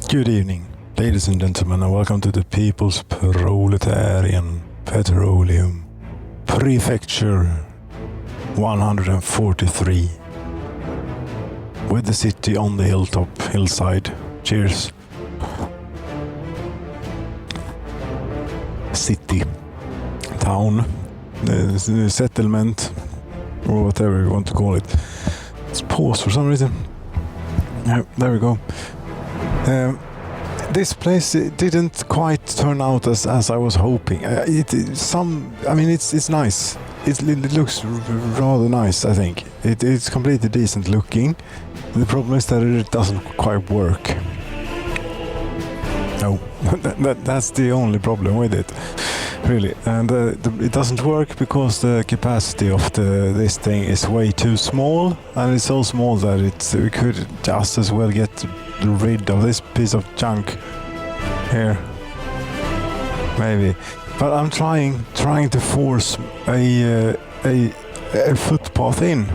Good evening, ladies and gentlemen, and welcome to the People's Proletarian Petroleum Prefecture 143, with the city on the hillside. Cheers. City, town, the settlement, or whatever you want to call it. It's paused for some reason. Yeah, there we go. This place didn't quite turn out as I was hoping. It's nice. It looks rather nice, I think. It's completely decent looking. The problem is that it doesn't quite work. No, that's the only problem with it, really. And it doesn't work because the capacity of this thing is way too small, and it's so small that we could just as well get rid of this piece of junk here, maybe. But I'm trying to force a footpath in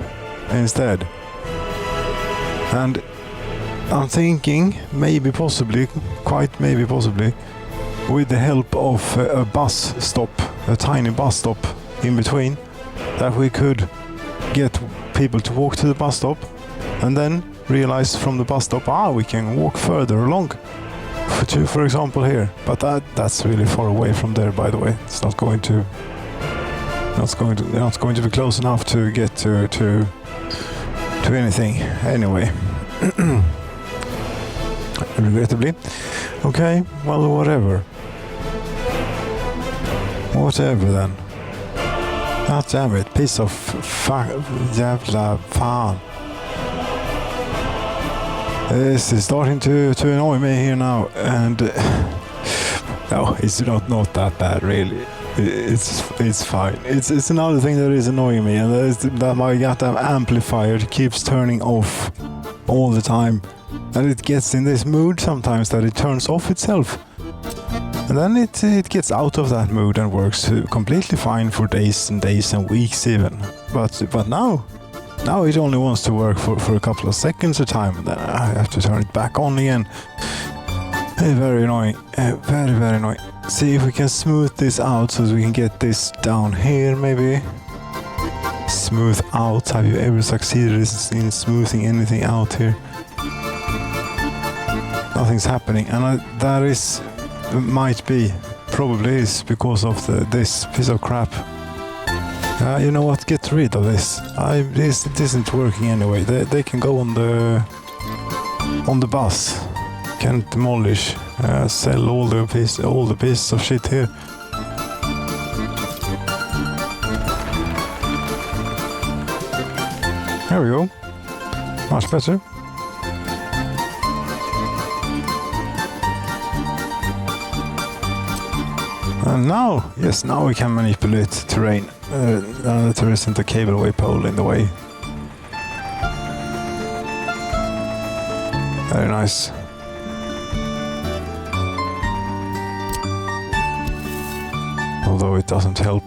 instead, and I'm thinking quite maybe possibly, with the help of a bus stop, a tiny bus stop in between, that we could get people to walk to the bus stop, and then realize from the bus stop, we can walk further along. For example here, but that's really far away from there. By the way, it's not going to be close enough to get to anything anyway. Regrettably. Okay, well, whatever then. God damn it, piece of jävla fan. This is starting to annoy me here now, and no, it's not that bad really. It's fine. It's another thing that is annoying me, and that is that my goddamn amplifier keeps turning off all the time, and it gets in this mood sometimes that it turns off itself, and then it gets out of that mood and works completely fine for days and days and weeks even. But now it only wants to work for a couple of seconds at a time, and then I have to turn it back on again. It's very annoying. Very, very annoying. See if we can smooth this out so we can get this down here, maybe. Smooth out. Have you ever succeeded in smoothing anything out here? Nothing's happening, and probably is because of this piece of crap. You know what? Get rid of this. It isn't working anyway. They can go on the bus. Can demolish, sell all the pieces of shit here. There we go. Much better. And now we can manipulate terrain. There isn't a cableway pole in the way. Very nice. Although it doesn't help.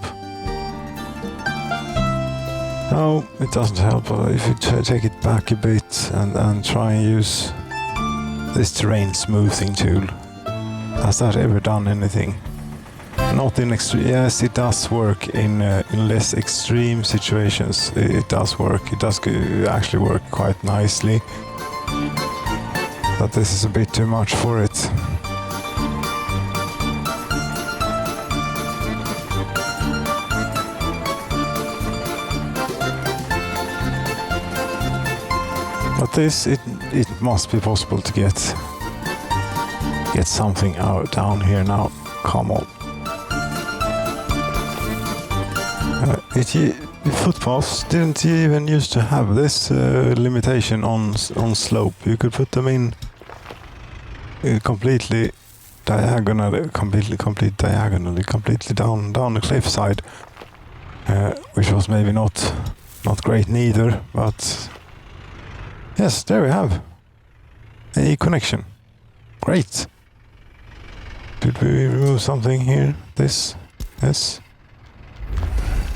No, it doesn't help. If you take it back a bit and try and use this terrain smoothing tool. Has that ever done anything? Not in extreme. Yes, it does work in less extreme situations. It does work. It does actually work quite nicely. But this is a bit too much for it. But this, it must be possible to get something out down here now. Come on. Footpaths didn't even used to have this limitation on slope. You could put them in completely diagonally down the cliffside, which was maybe not great neither. But yes, there we have a connection. Great. Did we remove something here? This.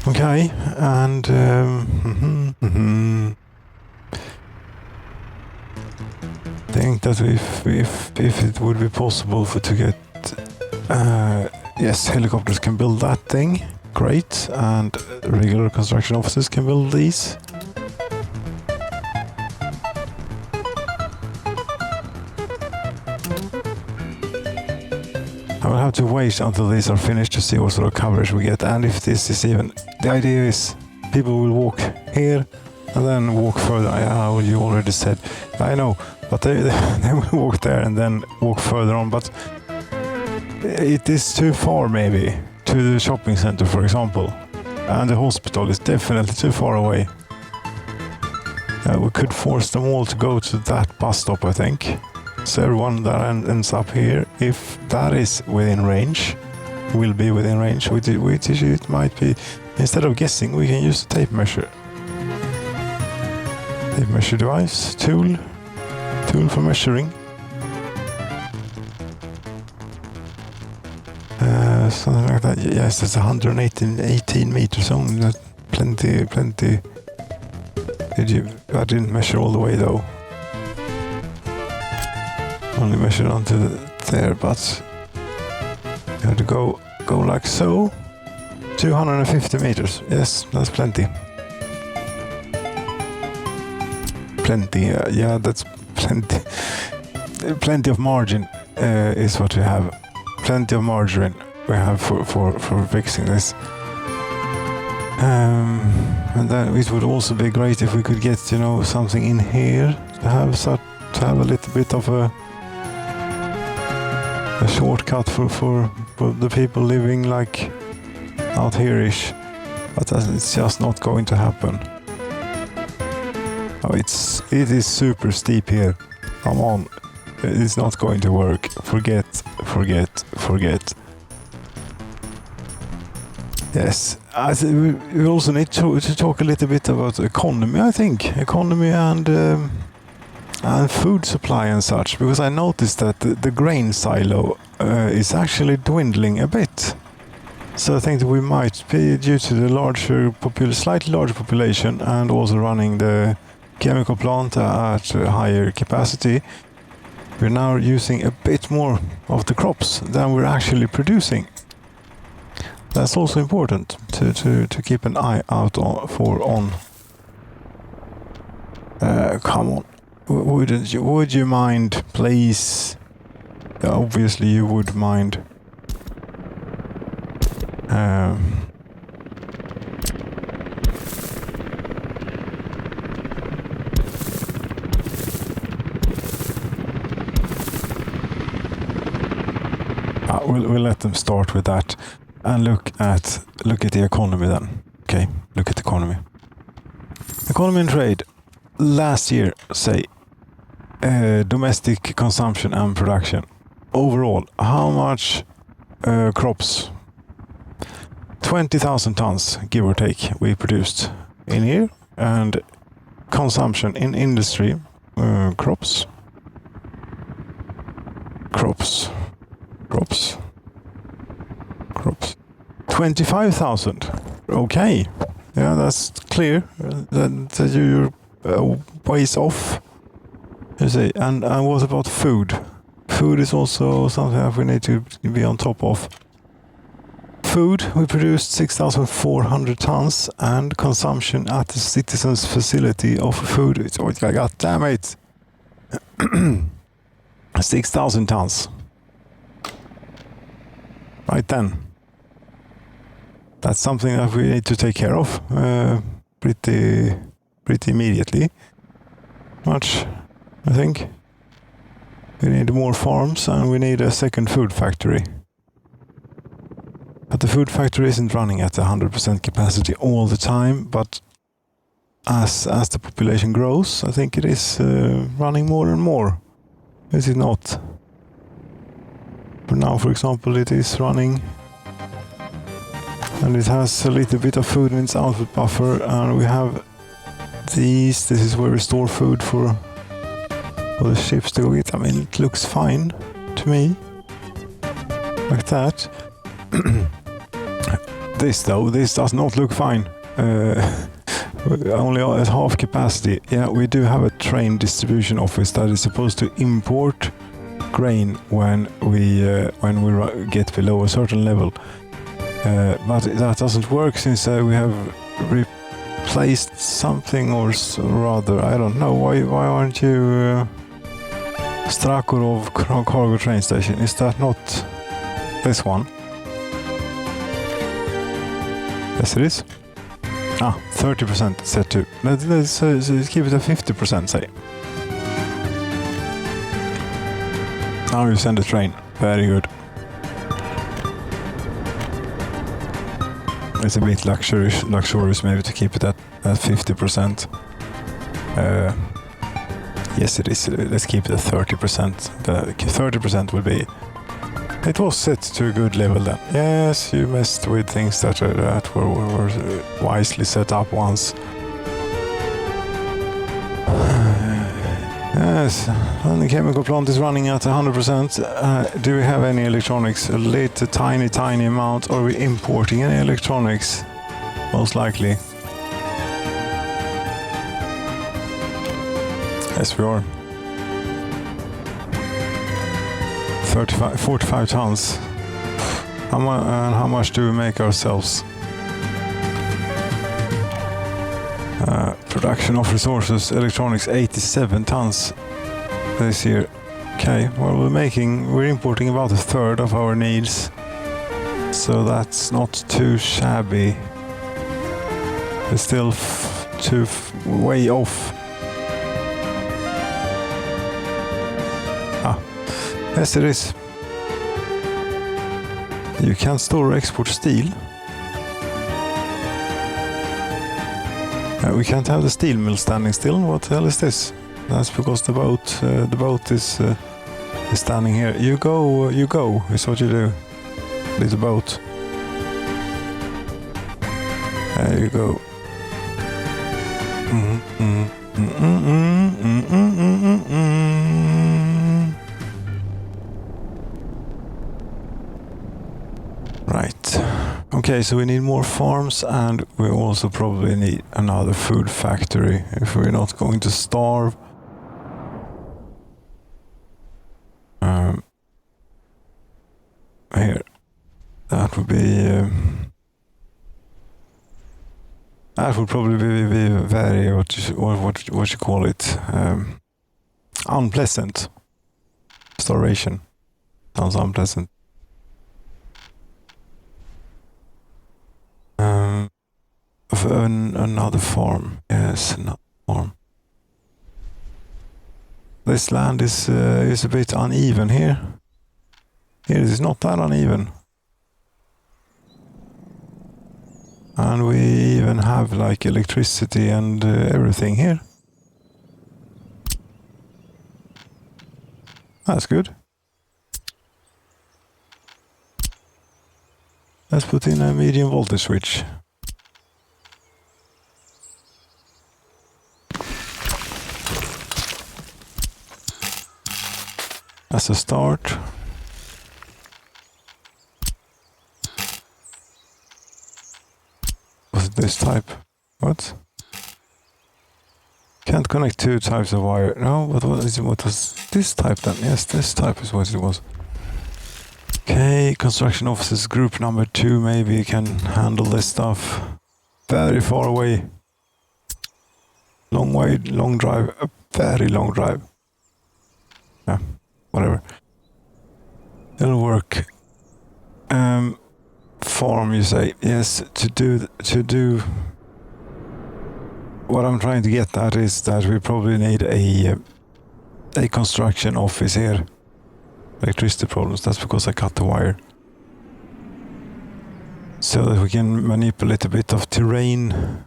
Okay, and think think that if it would be possible to get yes, helicopters can build that thing, great, and regular construction offices can build these. I will have to wait until these are finished to see what sort of coverage we get, and if this is even... The idea is people will walk here and then walk further. Well, you already said, I know, but they will walk there and then walk further on, but it is too far maybe to the shopping center, for example, and the hospital is definitely too far away. We could force them all to go to that bus stop, I think. So everyone that ends up here, if that is within range, will be within range, which it might be. Instead of guessing, we can use the tape measure. Tape measure device, tool for measuring. Something like that. Yes, it's 118 meters only. That's plenty. I didn't measure all the way though. Only measured onto there, but you have to go like so. 250 meters. Yes, that's plenty. Yeah, that's plenty. Plenty of margin is what we have. Plenty of margin we have for fixing this. And then it would also be great if we could get, something in here to have a little bit of a shortcut for the people living like out here-ish, but it's just not going to happen. Oh, it is super steep here. Come on, it's not going to work. Forget. Yes, we also need to talk a little bit about economy. I think economy and food supply and such, because I noticed that the grain silo is actually dwindling a bit. So I think that we might be, due to the slightly larger population and also running the chemical plant at a higher capacity, we're now using a bit more of the crops than we're actually producing. That's also important to keep an eye out on. Come on. Would you mind, please? Obviously you would mind. We'll let them start with that and look at the economy then. Okay, look at the economy. Economy and trade. Last year, say, domestic consumption and production. Overall, how much crops? 20,000 tons, give or take, we produced in here. And consumption in industry, crops. 25,000. Okay. Yeah, that's clear. That you're ways off. You see. And what about food? Food is also something that we need to be on top of. Food, we produced 6,400 tons, and consumption at the citizens' facility of food, god damn it, 6,000 tons. Right then. That's something that we need to take care of pretty immediately. Much, I think. We need more farms and we need a second food factory. But the food factory isn't running at 100% capacity all the time, but as the population grows, I think it is running more and more. Is it not? For now, for example, it is running and it has a little bit of food in its output buffer, and we have these. This is where we store food for the ships to go get. I mean, it looks fine to me. Like that. This though, this does not look fine. Only at half capacity. Yeah, we do have a train distribution office that is supposed to import grain when we get below a certain level. But that doesn't work since we have replaced something, or rather, I don't know. Why aren't you Strakorov cargo train station? Is that not this one? Yes, it is. 30% set to. Let's keep it at 50%, say. Now you send a train. Very good. It's a bit luxurious maybe to keep it at 50%. Yes, it is. Let's keep it at 30%. 30% will be... It was set to a good level then. Yes, you messed with things that were wisely set up once. Yes, and the chemical plant is running at 100%. Do we have any electronics? A little tiny amount. Are we importing any electronics? Most likely. Yes, we are. 45 tons. How much do we make ourselves? Production of resources, electronics, 87 tons this year. Okay, well we're importing about a third of our needs, so that's not too shabby. It's still way off. Yes, it is. You can store or export steel. We can't have the steel mill standing still. What the hell is this? That's because the boat is standing here. You go is what you do. Little boat. There you go. Right. Okay, so we need more farms, and we also probably need another food factory if we're not going to starve. Here. That would be... that would probably be very, what you call it, unpleasant. Starvation. Sounds unpleasant. Another farm. Yes, another farm. This land is a bit uneven here. Here it is not that uneven. And we even have like electricity and everything here. That's good. Let's put in a medium voltage switch. As a start. Was it this type? What? Can't connect two types of wire. No, what was this type then? Yes, this type is what it was. Okay, construction offices group number 2 maybe can handle this stuff. Very far away. Long way, long drive, a very long drive. Yeah, whatever. It'll work. Farm, you say? Yes, to do. What I'm trying to get at is that we probably need a construction office here. Electricity problems. That's because I cut the wire. So that we can manipulate a bit of terrain.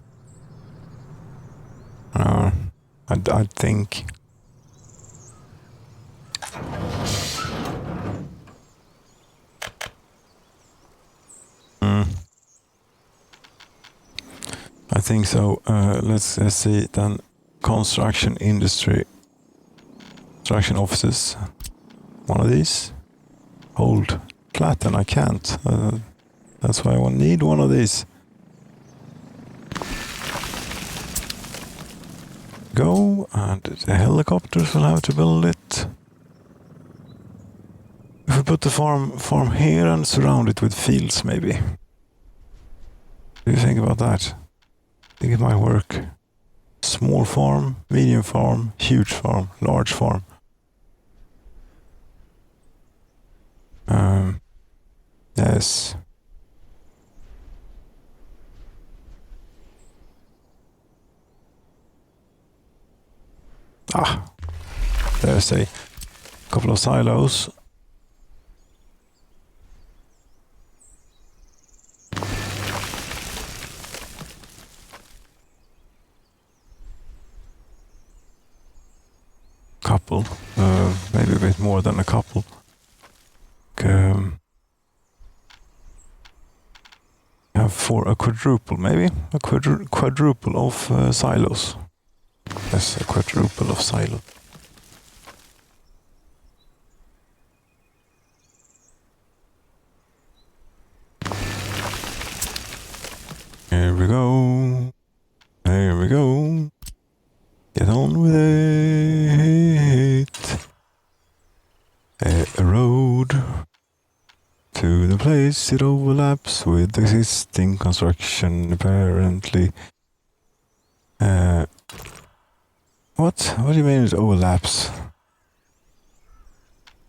I think. I think so. Let's see then. Construction industry. Construction offices. One of these. Hold. Flatten. I can't. That's why I need one of these. go, and the helicopters will have to build it. If we put the farm here and surround it with fields, maybe. What do you think about that? I think it might work. Small farm, medium farm, huge farm, large farm. Yes. There's a couple of silos. Couple, maybe a bit more than a couple. Have a quadruple, maybe a quadruple of silos. Yes, a quadruple of silos. Here we go. There we go. Get on with it. A road to the place it overlaps with existing construction, apparently. What? What do you mean it overlaps?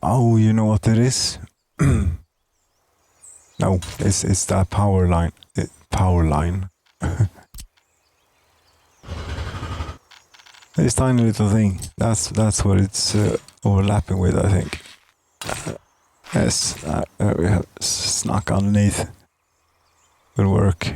Oh, you know what it is? No, it's that power line. Power line. This tiny little thing. That's what it's overlapping with, I think. Yes, we have snuck underneath. Good work.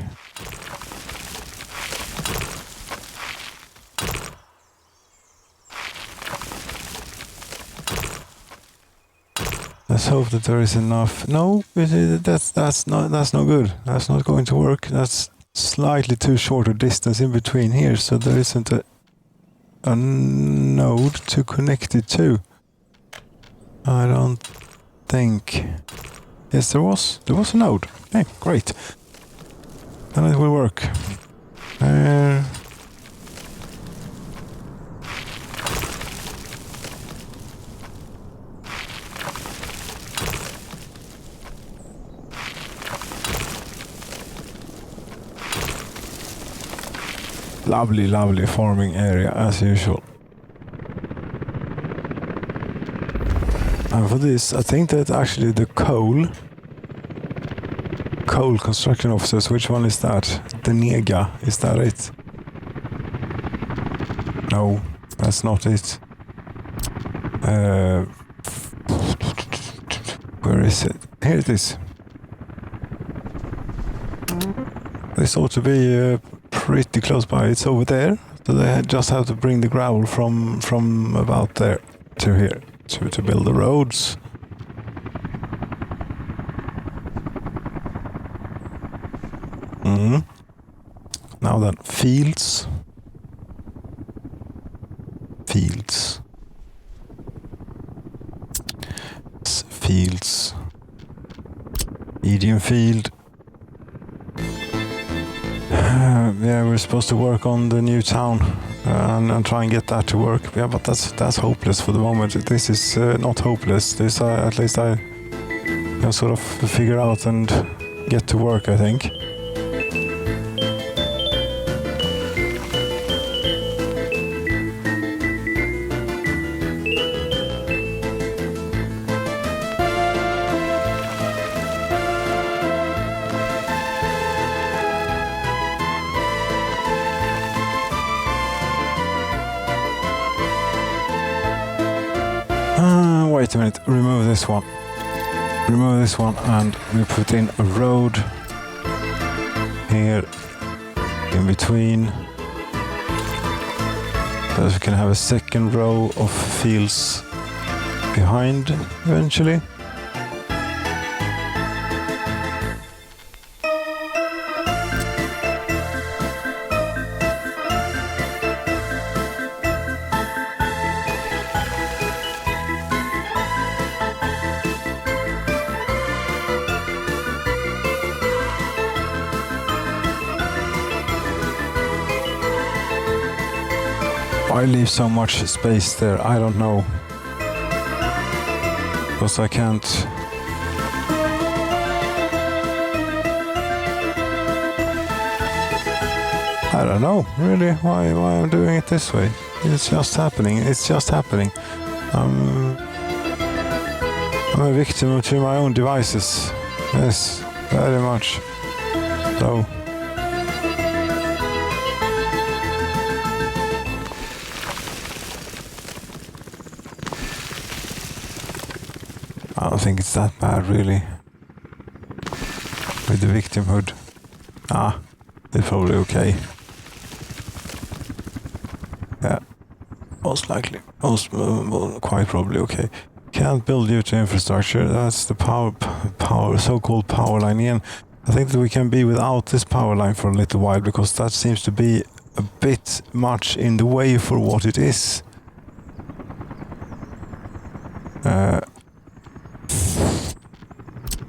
Let's hope that there is enough. No, that's no good. That's not going to work. That's slightly too short a distance in between here, so there isn't a node to connect it to. I don't think. Yes, there was a node. Hey, great. Then it will work. Lovely farming area as usual. And for this, I think that actually the coal construction officers, which one is that? The Nega, is that it? No, that's not it. Where is it? Here it is. This ought to be pretty close by. It's over there. So they just have to bring the gravel from about there to here to build the roads. Now then, fields. Medium field. Yeah, we're supposed to work on the new town and try and get that to work. Yeah, but that's hopeless for the moment. This is not hopeless. This at least I can sort of figure out and get to work, I think. Wait a minute, remove this one, and we put in a road here in between, so that we can have a second row of fields behind eventually. Why leave so much space there? I don't know. Because I can't... I don't know, really, why I'm doing it this way. It's just happening. I'm a victim to my own devices. Yes, very much. So... I don't think it's that bad, really. With the victimhood. It's probably okay. Yeah, most likely. Quite probably okay. Can't build due to infrastructure. That's the so-called power line in. I think that we can be without this power line for a little while, because that seems to be a bit much in the way for what it is.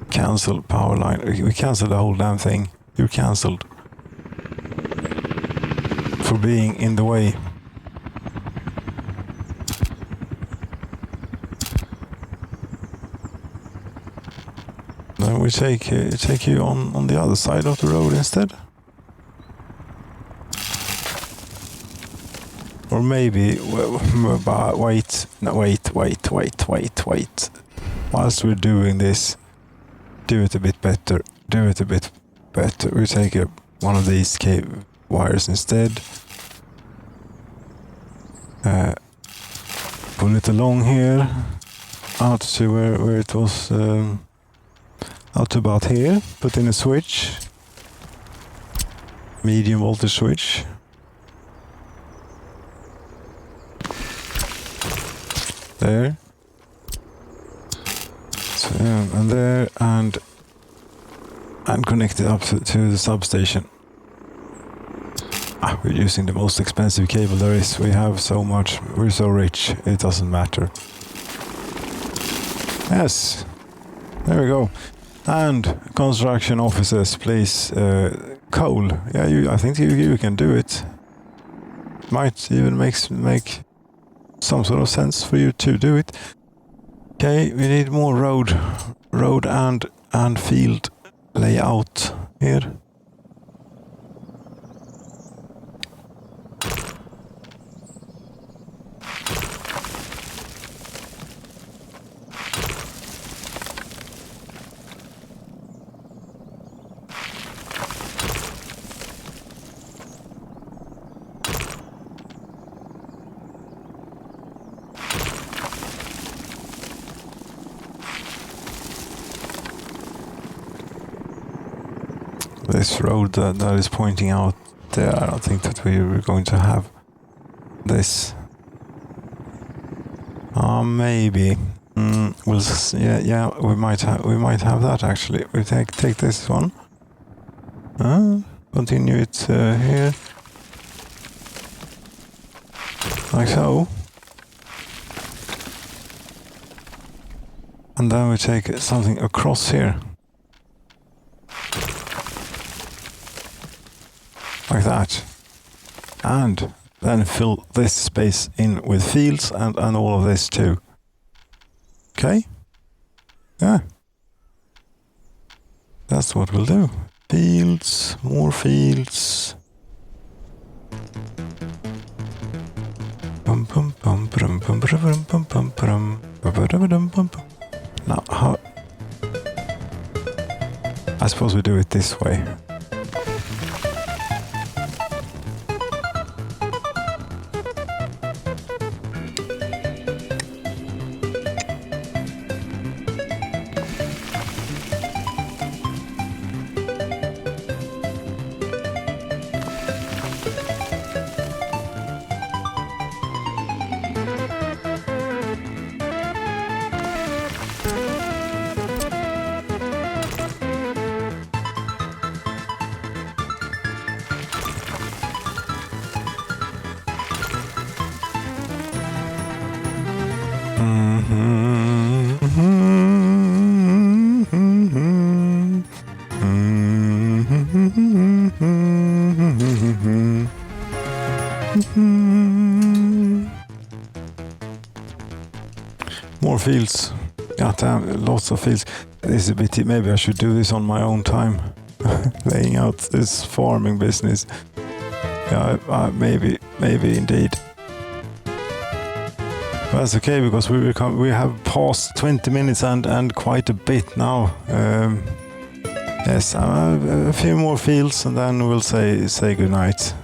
Cancel power line. We cancel the whole damn thing. You're cancelled. For being in the way. Then we take you on the other side of the road instead. Or maybe wait. Whilst we're doing this, do it a bit better. We take one of these wires instead. Pull it along here, out to where it was, out to about here. Put in a switch, medium voltage switch. There. So, and there, and connect it up to the substation. We're using the most expensive cable there is. We have so much. We're so rich. It doesn't matter. Yes. There we go. And construction offices, please. Coal. Yeah, I think you can do it. Might even make some sort of sense for you to do it. Okay, we need more road and field layout here. This road that is pointing out there, I don't think that we're going to have this. Maybe. We'll yeah, we might have that actually. We take this one. Continue it here, like so. And then we take something across here. Like that. And then fill this space in with fields and all of this too. Okay? Yeah. That's what we'll do. Fields, more fields. Now, how? I suppose we do it this way. More fields. God damn, lots of fields. This is a bit... Maybe I should do this on my own time. Laying out this farming business. Yeah, maybe indeed. But that's okay, because we have passed 20 minutes and quite a bit now. Yes, a few more fields and then we'll say goodnight.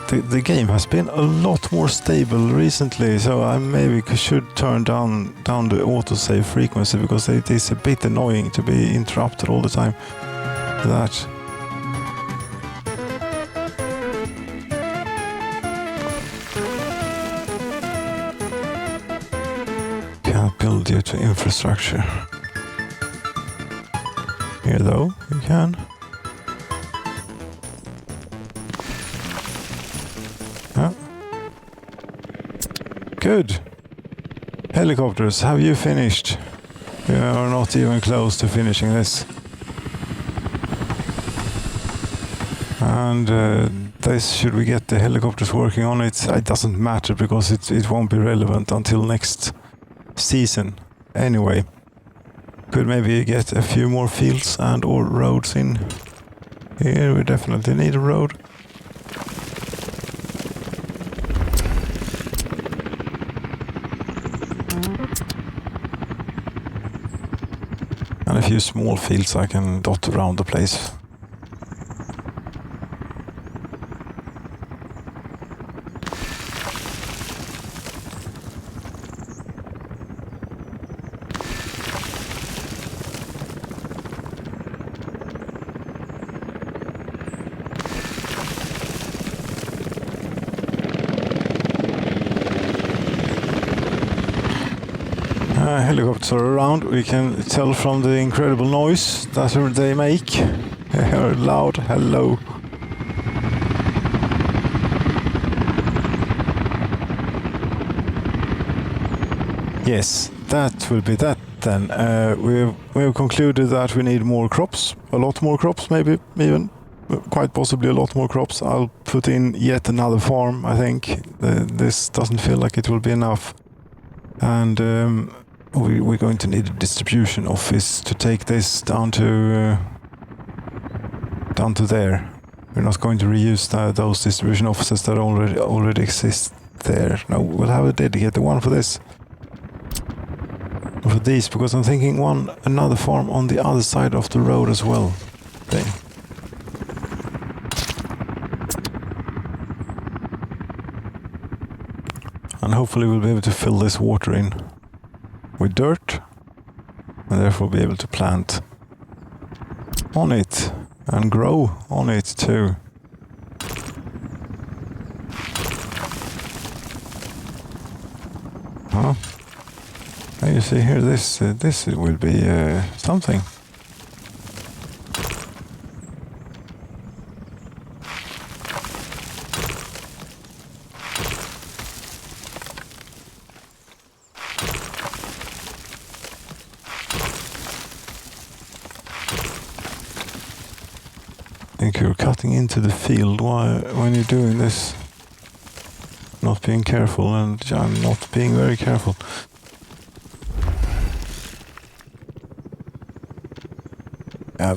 The game has been a lot more stable recently, so I maybe should turn down the autosave frequency, because it is a bit annoying to be interrupted all the time. That. Can't build due to infrastructure. Here though, you can. Good. Helicopters, have you finished? You are not even close to finishing this. And this, should we get the helicopters working on it? It doesn't matter, because it won't be relevant until next season. Anyway, could maybe get a few more fields and or roads in here. We definitely need a road. And a few small fields I can dot around the place. Helicopters are around. We can tell from the incredible noise that they make. They are loud. Hello. Yes, that will be that then. We've concluded that we need more crops. A lot more crops, maybe even. Quite possibly a lot more crops. I'll put in yet another farm, I think. This doesn't feel like it will be enough. And we're going to need a distribution office to take this down to there. We're not going to reuse those distribution offices that already exist there. No, we'll have a dedicated one for this. For these, because I'm thinking another farm on the other side of the road as well. There. And hopefully we'll be able to fill this water in with dirt, and therefore be able to plant on it and grow on it too. Huh? And you see here, this will be something. I think you're cutting into the field when you're doing this. Not being careful, and I'm not being very careful.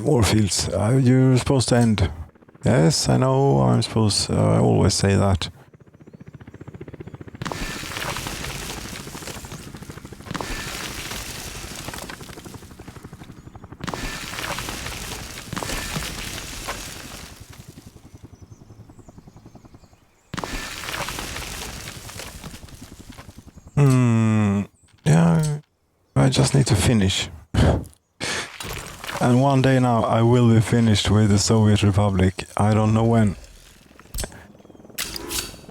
More fields. You're supposed to end. Yes, I know. I always say that. Yeah, I just need to finish. And one day now I will be finished with the Soviet Republic. I don't know when.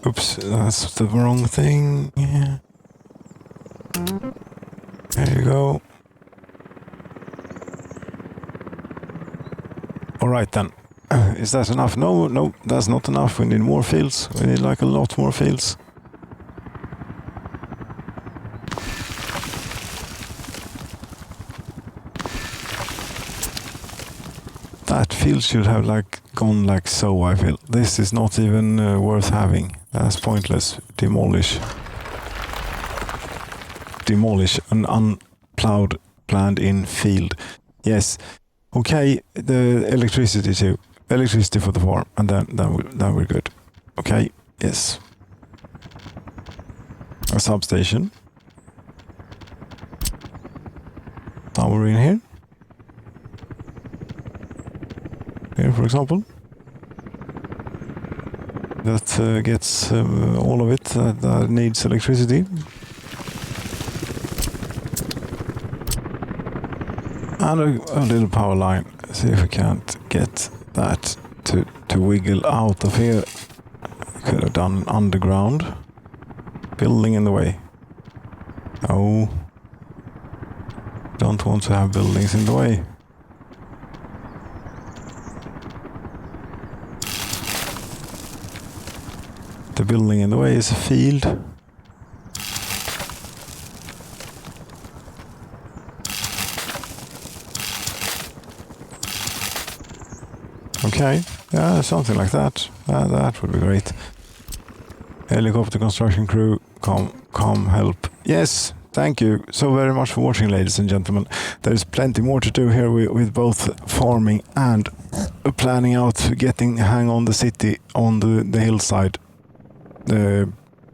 Oops, that's the wrong thing. Yeah. There you go. Alright then. Is that enough? No, that's not enough. We need more fields. We need like a lot more fields. That field should have like gone like so, I feel. This is not even worth having. That's pointless. Demolish. Demolish an unplowed, planned-in field. Yes. Okay, the electricity too. Electricity for the farm, and then we're good. Okay, yes. A substation. Tower in here. Here, for example. That gets all of it that needs electricity. And a little power line. See if we can't get that to wiggle out of here. Could have done underground. Building in the way. No. Don't want to have buildings in the way. The building in the way is a field. Okay, yeah, something like that. That would be great. Helicopter construction crew, come help. Yes, thank you so very much for watching, ladies and gentlemen. There's plenty more to do here with both farming and planning out getting hang on the city on the hillside.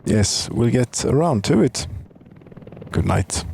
Yes, we'll get around to it. Good night.